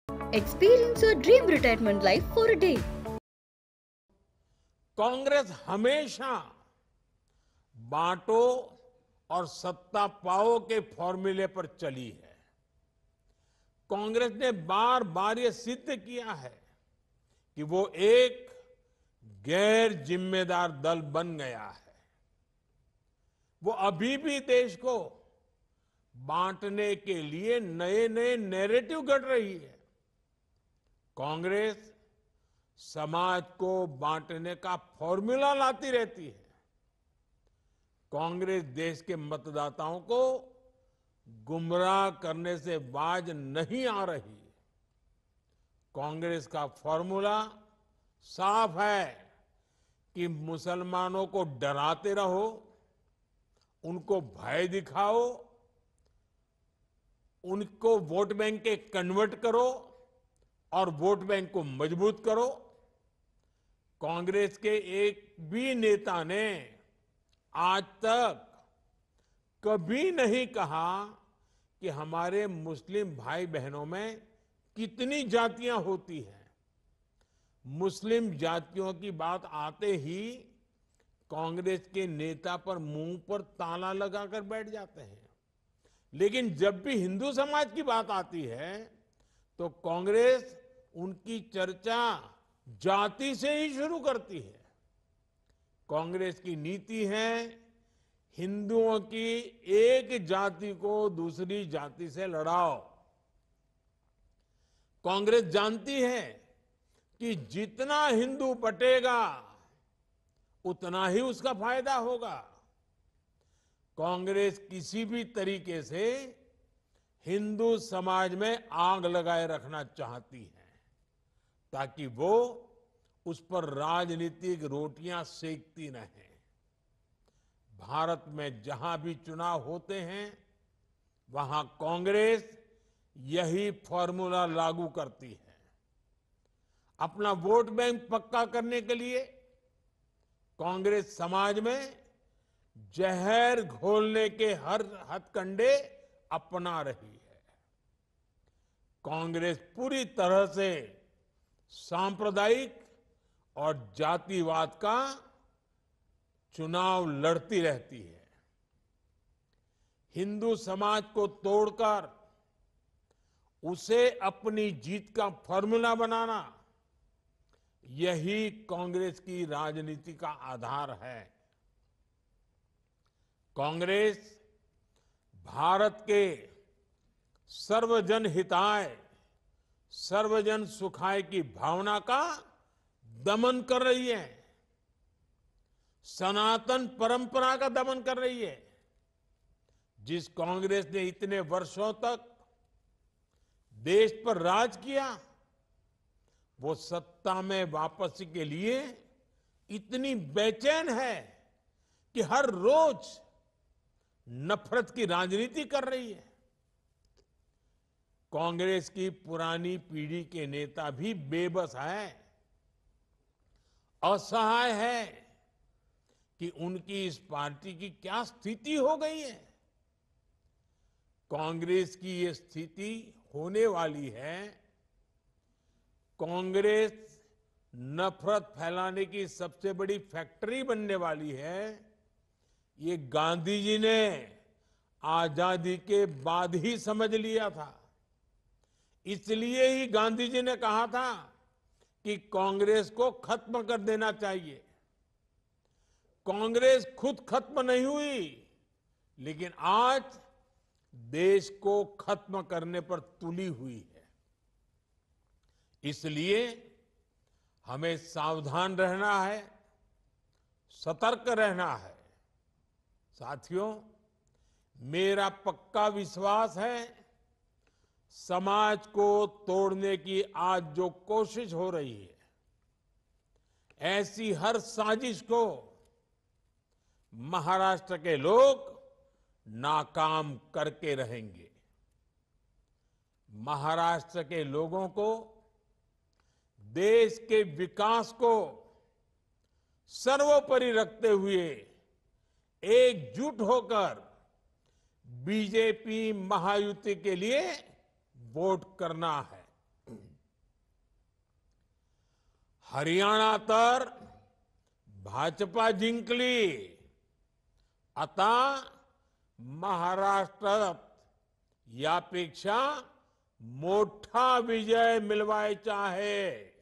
Experience your dream retirement life for a day. Congress हमेशा बांटो और सत्ता पाओ के फॉर्मूले पर चली है। कांग्रेस ने बार बार ये सिद्ध किया है कि वो एक गैर जिम्मेदार दल बन गया है। वो अभी भी देश को बांटने के लिए नए नए नैरेटिव गढ़ रही है। कांग्रेस समाज को बांटने का फॉर्मूला लाती रहती है। कांग्रेस देश के मतदाताओं को गुमराह करने से बाज नहीं आ रही। कांग्रेस का फॉर्मूला साफ है कि मुसलमानों को डराते रहो, उनको भय दिखाओ, उनको वोट बैंक के कन्वर्ट करो और वोट बैंक को मजबूत करो। कांग्रेस के एक भी नेता ने आज तक कभी नहीं कहा कि हमारे मुस्लिम भाई बहनों में कितनी जातियां होती हैं। मुस्लिम जातियों की बात आते ही कांग्रेस के नेता पर मुंह पर ताला लगाकर बैठ जाते हैं। लेकिन जब भी हिंदू समाज की बात आती है तो कांग्रेस उनकी चर्चा जाति से ही शुरू करती है। कांग्रेस की नीति है हिंदुओं की एक जाति को दूसरी जाति से लड़ाओ। कांग्रेस जानती है कि जितना हिंदू बटेगा उतना ही उसका फायदा होगा। कांग्रेस किसी भी तरीके से हिंदू समाज में आग लगाए रखना चाहती है ताकि वो उस पर राजनीतिक रोटियां सेकती रहें। भारत में जहां भी चुनाव होते हैं वहां कांग्रेस यही फॉर्मूला लागू करती है। अपना वोट बैंक पक्का करने के लिए कांग्रेस समाज में जहर घोलने के हर हथकंडे अपना रही है। कांग्रेस पूरी तरह से सांप्रदायिक और जातिवाद का चुनाव लड़ती रहती है। हिंदू समाज को तोड़कर उसे अपनी जीत का फॉर्मूला बनाना, यही कांग्रेस की राजनीति का आधार है। कांग्रेस भारत के सर्वजन हिताय, सर्वजन सुखाय की भावना का दमन कर रही है, सनातन परंपरा का दमन कर रही है। जिस कांग्रेस ने इतने वर्षों तक देश पर राज किया, वो सत्ता में वापसी के लिए इतनी बेचैन है कि हर रोज नफरत की राजनीति कर रही है। कांग्रेस की पुरानी पीढ़ी के नेता भी बेबस है, असहाय है कि उनकी इस पार्टी की क्या स्थिति हो गई है। कांग्रेस की ये स्थिति होने वाली है। कांग्रेस नफरत फैलाने की सबसे बड़ी फैक्ट्री बनने वाली है। ये गांधी जी ने आजादी के बाद ही समझ लिया था। इसलिए ही गांधी जी ने कहा था कि कांग्रेस को खत्म कर देना चाहिए। कांग्रेस खुद खत्म नहीं हुई, लेकिन आज देश को खत्म करने पर तुली हुई है। इसलिए हमें सावधान रहना है, सतर्क रहना है। साथियों, मेरा पक्का विश्वास है समाज को तोड़ने की आज जो कोशिश हो रही है, ऐसी हर साजिश को महाराष्ट्र के लोग नाकाम करके रहेंगे। महाराष्ट्र के लोगों को देश के विकास को सर्वोपरि रखते हुए एकजुट होकर बीजेपी महायुति के लिए वोट करना है। हरियाणा तर भाजपा जिंकली. आता महाराष्ट्रात यापेक्षा मोठा विजय मिळवायचा आहे.